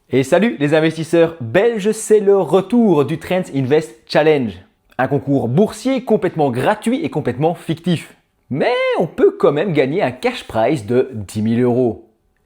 Et salut les investisseurs belges, c'est le retour du Trends Invest Challenge. Un concours boursier complètement gratuit et complètement fictif. Mais on peut quand même gagner un cash prize de 10 000 €.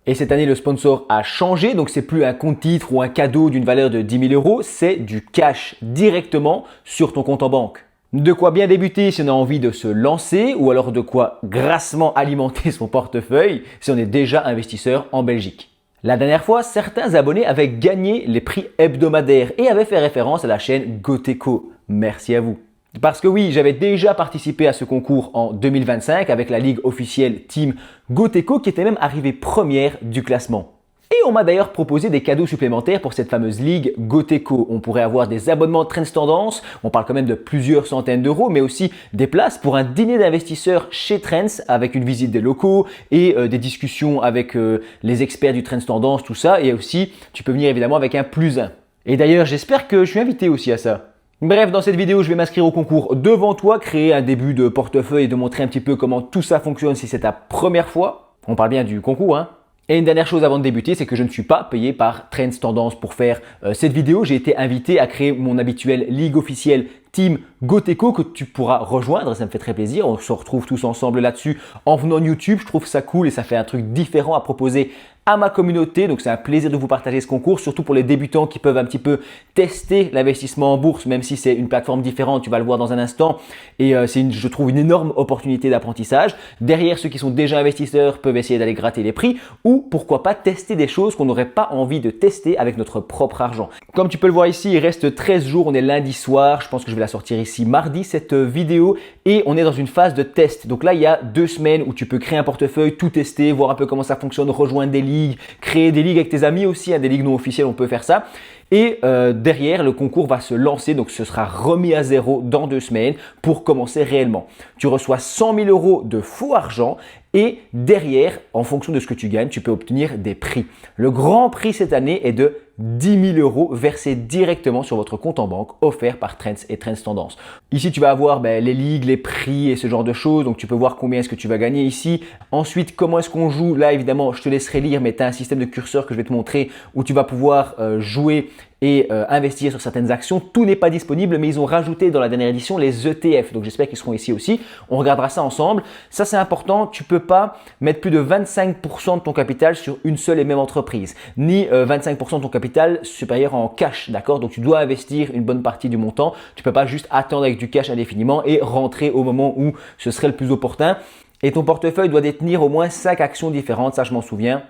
Et cette année, le sponsor a changé, donc c'est plus un compte-titre ou un cadeau d'une valeur de 10 000 €, c'est du cash directement sur ton compte en banque. De quoi bien débuter si on a envie de se lancer ou alors de quoi grassement alimenter son portefeuille si on est déjà investisseur en Belgique. La dernière fois, certains abonnés avaient gagné les prix hebdomadaires et avaient fait référence à la chaîne Goteco. Merci à vous. Parce que oui, j'avais déjà participé à ce concours en 2025 avec la ligue officielle Team Goteco qui était même arrivée première du classement. Et on m'a d'ailleurs proposé des cadeaux supplémentaires pour cette fameuse ligue Goteco. On pourrait avoir des abonnements Trends Tendance, on parle quand même de plusieurs centaines d'euros, mais aussi des places pour un dîner d'investisseurs chez Trends avec une visite des locaux et des discussions avec les experts du Trends Tendance, tout ça. Et aussi, tu peux venir évidemment avec un +1. Et d'ailleurs, j'espère que je suis invité aussi à ça. Bref, dans cette vidéo, je vais m'inscrire au concours devant toi, créer un début de portefeuille et de montrer un petit peu comment tout ça fonctionne si c'est ta première fois. On parle bien du concours, hein. Et une dernière chose avant de débuter, c'est que je ne suis pas payé par Trends Tendance pour faire cette vidéo. J'ai été invité à créer mon habituelle ligue officielle Team Goteco que tu pourras rejoindre, ça me fait très plaisir. On se retrouve tous ensemble là-dessus en venant de YouTube. Je trouve ça cool et ça fait un truc différent à proposer à ma communauté. Donc c'est un plaisir de vous partager ce concours, surtout pour les débutants qui peuvent un petit peu tester l'investissement en bourse, même si c'est une plateforme différente, tu vas le voir dans un instant. Et c'est, je trouve, une énorme opportunité d'apprentissage. Derrière, ceux qui sont déjà investisseurs peuvent essayer d'aller gratter les prix ou pourquoi pas tester des choses qu'on n'aurait pas envie de tester avec notre propre argent. Comme tu peux le voir ici, il reste 13 jours, on est lundi soir. Je pense que je vais la sortir ici mardi cette vidéo et on est dans une phase de test. Donc là, il y a 2 semaines où tu peux créer un portefeuille, tout tester, voir un peu comment ça fonctionne, rejoindre des ligues, créer des ligues avec tes amis aussi, hein, des ligues non officielles, on peut faire ça. Et derrière, le concours va se lancer, donc ce sera remis à zéro dans 2 semaines pour commencer réellement. Tu reçois 100 000 € de faux argent et derrière, en fonction de ce que tu gagnes, tu peux obtenir des prix. Le grand prix cette année est de 10 000 € versés directement sur votre compte en banque, offert par Trends et Trends Tendance. Ici, tu vas avoir les ligues, les prix et ce genre de choses. Donc, tu peux voir combien est-ce que tu vas gagner ici. Ensuite, comment est-ce qu'on joue? Là, évidemment, je te laisserai lire, mais tu as un système de curseur que je vais te montrer où tu vas pouvoir jouer et investir sur certaines actions. Tout n'est pas disponible, mais ils ont rajouté dans la dernière édition les ETF. Donc, j'espère qu'ils seront ici aussi. On regardera ça ensemble. Ça, c'est important. Tu peux pas mettre plus de 25% de ton capital sur une seule et même entreprise, ni 25% de ton capital supérieur en cash, d'accord? Donc, tu dois investir une bonne partie du montant. Tu peux pas juste attendre avec du cash indéfiniment et rentrer au moment où ce serait le plus opportun. Et ton portefeuille doit détenir au moins 5 actions différentes, ça je m'en souviens.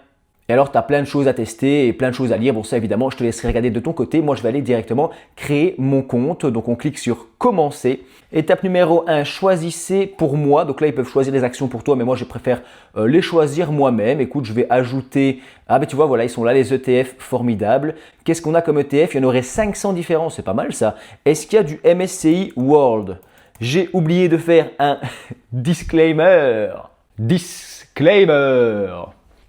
Et alors, tu as plein de choses à tester et plein de choses à lire. Bon, ça, évidemment, je te laisserai regarder de ton côté. Moi, je vais aller directement créer mon compte. Donc, on clique sur « Commencer ». Étape numéro 1, choisissez pour moi. Donc là, ils peuvent choisir les actions pour toi, mais moi, je préfère les choisir moi-même. Écoute, je vais ajouter… Ah, ben tu vois, voilà, ils sont là, les ETF formidables. Qu'est-ce qu'on a comme ETF? Il y en aurait 500 différents. C'est pas mal, ça. Est-ce qu'il y a du MSCI World? J'ai oublié de faire un disclaimer. Disclaimer.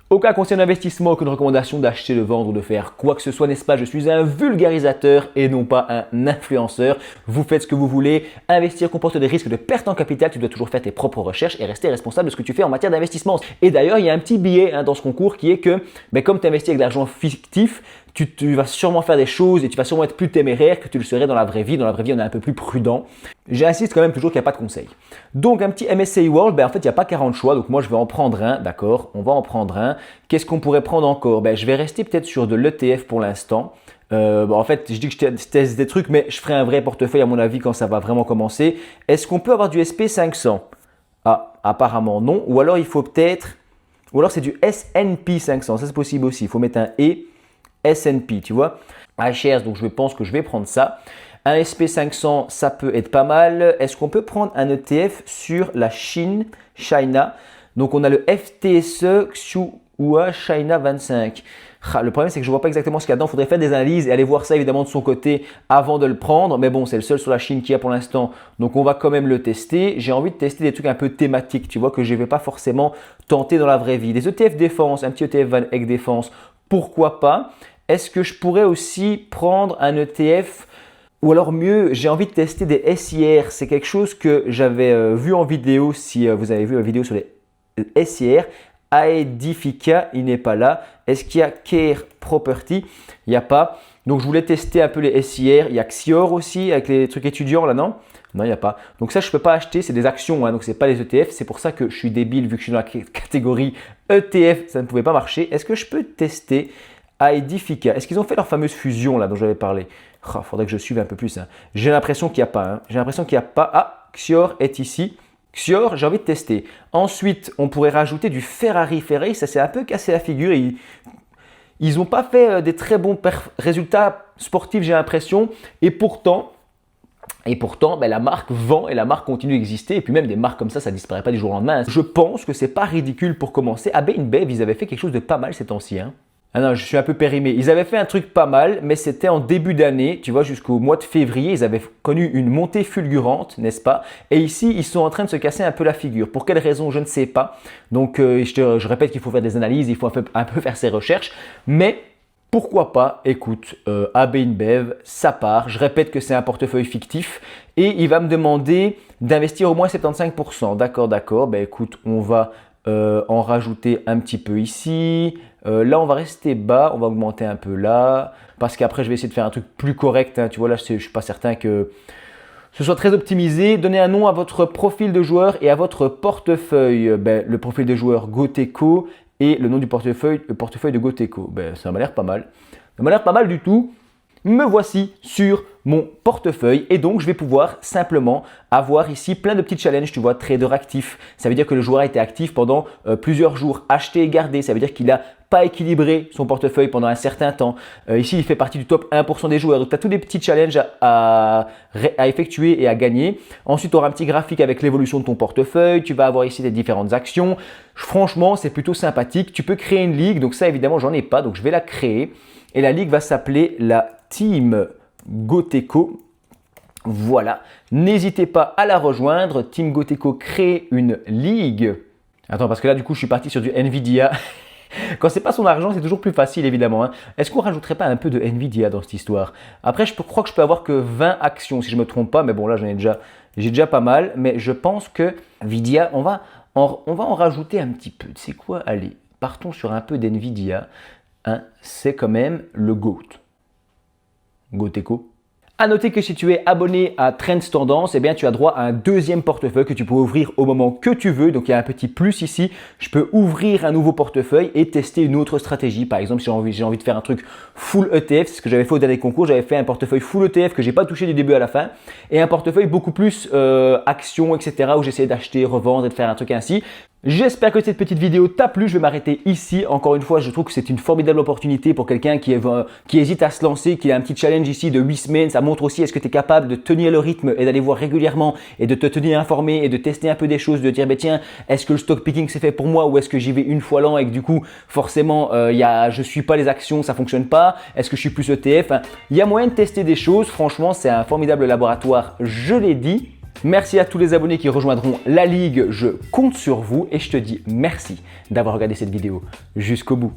Aucun conseil d'investissement, aucune recommandation d'acheter, de vendre ou de faire quoi que ce soit, n'est-ce pas? Je suis un vulgarisateur et non pas un influenceur. Vous faites ce que vous voulez. Investir comporte des risques de perte en capital. Tu dois toujours faire tes propres recherches et rester responsable de ce que tu fais en matière d'investissement. Et d'ailleurs, il y a un petit billet dans ce concours qui est que comme tu investis avec de l'argent fictif, tu vas sûrement faire des choses et tu vas sûrement être plus téméraire que tu le serais dans la vraie vie. Dans la vraie vie, on est un peu plus prudent. J'insiste quand même toujours qu'il n'y a pas de conseil. Donc, un petit MSCI World, en fait, il n'y a pas 40 choix. Donc, moi, je vais en prendre un. D'accord, on va en prendre un. Qu'est-ce qu'on pourrait prendre encore? Je vais rester peut-être sur de l'ETF pour l'instant. En fait, je dis que je teste des trucs, mais je ferai un vrai portefeuille à mon avis quand ça va vraiment commencer. Est-ce qu'on peut avoir du SP500? Ah, apparemment non. Ou alors, il faut peut-être… Ou alors, c'est du S&P 500. Ça, c'est possible aussi. Il faut mettre un E. S&P, tu vois, iShares, donc je pense que je vais prendre ça. Un SP500, ça peut être pas mal. Est-ce qu'on peut prendre un ETF sur la Chine, China? Donc on a le FTSE Xuhua China 25. Le problème, c'est que je ne vois pas exactement ce qu'il y a dedans. Il faudrait faire des analyses et aller voir ça évidemment de son côté avant de le prendre. Mais bon, c'est le seul sur la Chine qu'il y a pour l'instant. Donc, on va quand même le tester. J'ai envie de tester des trucs un peu thématiques, tu vois, que je ne vais pas forcément tenter dans la vraie vie. Des ETF défense, un petit ETF Van Eck défense, pourquoi pas? Est-ce que je pourrais aussi prendre un ETF ou alors mieux, j'ai envie de tester des SIR. C'est quelque chose que j'avais vu en vidéo, si vous avez vu la vidéo sur les SIR. Aedifica, il n'est pas là. Est-ce qu'il y a Care Property? Il n'y a pas. Donc je voulais tester un peu les SIR. Il y a Xior aussi avec les trucs étudiants là, non? Non, il n'y a pas. Donc ça, je ne peux pas acheter, c'est des actions, hein, donc ce n'est pas les ETF. C'est pour ça que je suis débile vu que je suis dans la catégorie ETF, ça ne pouvait pas marcher. Est-ce que je peux tester Aedifica? Est-ce qu'ils ont fait leur fameuse fusion là dont j'avais parlé? Il faudrait que je suive un peu plus. Hein. J'ai l'impression qu'il n'y a pas. Hein. J'ai l'impression qu'il n'y a pas. Ah, Xior est ici. Xior, j'ai envie de tester. Ensuite, on pourrait rajouter du Ferrari. Ferrari, ça s'est un peu cassé la figure. Ils n'ont pas fait des très bons résultats sportifs, j'ai l'impression. Et pourtant, ben, la marque vend et la marque continue d'exister. Et puis même des marques comme ça ne disparaît pas du jour au lendemain. Je pense que c'est pas ridicule pour commencer. AB InBev, ils avaient fait quelque chose de pas mal ces temps-ci. Hein. Ah non, je suis un peu périmé. Ils avaient fait un truc pas mal, mais c'était en début d'année, tu vois, jusqu'au mois de février, ils avaient connu une montée fulgurante, n'est-ce pas? Et ici, ils sont en train de se casser un peu la figure. Pour quelle raison, je ne sais pas. Donc, je répète qu'il faut faire des analyses, il faut un peu faire ses recherches. Mais pourquoi pas, écoute, AB InBev, ça part. Je répète que c'est un portefeuille fictif et il va me demander d'investir au moins 75%. D'accord. Ben écoute, on va en rajouter un petit peu ici. Là, on va rester bas, on va augmenter un peu là, parce qu'après, je vais essayer de faire un truc plus correct. Hein. Tu vois, là, je ne suis pas certain que ce soit très optimisé. Donnez un nom à votre profil de joueur et à votre portefeuille. Ben, le profil de joueur Goteco et le nom du portefeuille, le portefeuille de Goteco. Ben, ça m'a l'air pas mal. Ça m'a l'air pas mal du tout. Me voici sur mon portefeuille et donc je vais pouvoir simplement avoir ici plein de petits challenges, tu vois, trader actif. Ça veut dire que le joueur a été actif pendant plusieurs jours, acheté et gardé. Ça veut dire qu'il n'a pas équilibré son portefeuille pendant un certain temps. Ici, il fait partie du top 1% des joueurs. Donc, tu as tous des petits challenges à effectuer et à gagner. Ensuite, tu auras un petit graphique avec l'évolution de ton portefeuille. Tu vas avoir ici des différentes actions. Franchement, c'est plutôt sympathique. Tu peux créer une ligue. Donc ça, évidemment, j'en ai pas. Donc, je vais la créer. Et la ligue va s'appeler la Team Goteco. Voilà. N'hésitez pas à la rejoindre. Team Goteco crée une ligue. Attends, parce que là, du coup, je suis parti sur du Nvidia. Quand c'est pas son argent, c'est toujours plus facile, évidemment. Hein. Est-ce qu'on rajouterait pas un peu de Nvidia dans cette histoire? Après, je crois que je peux avoir que 20 actions, si je ne me trompe pas. Mais bon, là, j'ai déjà pas mal. Mais je pense que Nvidia, on va en rajouter un petit peu. Tu sais quoi? Allez, partons sur un peu d'Nvidia. Hein, c'est quand même le GOAT. Goteco. À noter que si tu es abonné à Trends Tendance, eh bien, tu as droit à un deuxième portefeuille que tu peux ouvrir au moment que tu veux. Donc, il y a un petit plus ici. Je peux ouvrir un nouveau portefeuille et tester une autre stratégie. Par exemple, si j'ai envie de faire un truc full ETF, c'est ce que j'avais fait au dernier concours. J'avais fait un portefeuille full ETF que j'ai pas touché du début à la fin et un portefeuille beaucoup plus actions, etc. où j'essayais d'acheter, revendre et de faire un truc ainsi. J'espère que cette petite vidéo t'a plu. Je vais m'arrêter ici. Encore une fois, je trouve que c'est une formidable opportunité pour quelqu'un qui hésite à se lancer, qui a un petit challenge ici de 8 semaines. Ça montre aussi est-ce que tu es capable de tenir le rythme et d'aller voir régulièrement et de te tenir informé et de tester un peu des choses, de dire bah, tiens, est-ce que le stock picking c'est fait pour moi ou est-ce que j'y vais une fois l'an et que du coup forcément je suis pas les actions, ça fonctionne pas. Est-ce que je suis plus ETF? Enfin, il y a moyen de tester des choses. Franchement, c'est un formidable laboratoire, je l'ai dit. Merci à tous les abonnés qui rejoindront la Ligue, je compte sur vous et je te dis merci d'avoir regardé cette vidéo jusqu'au bout.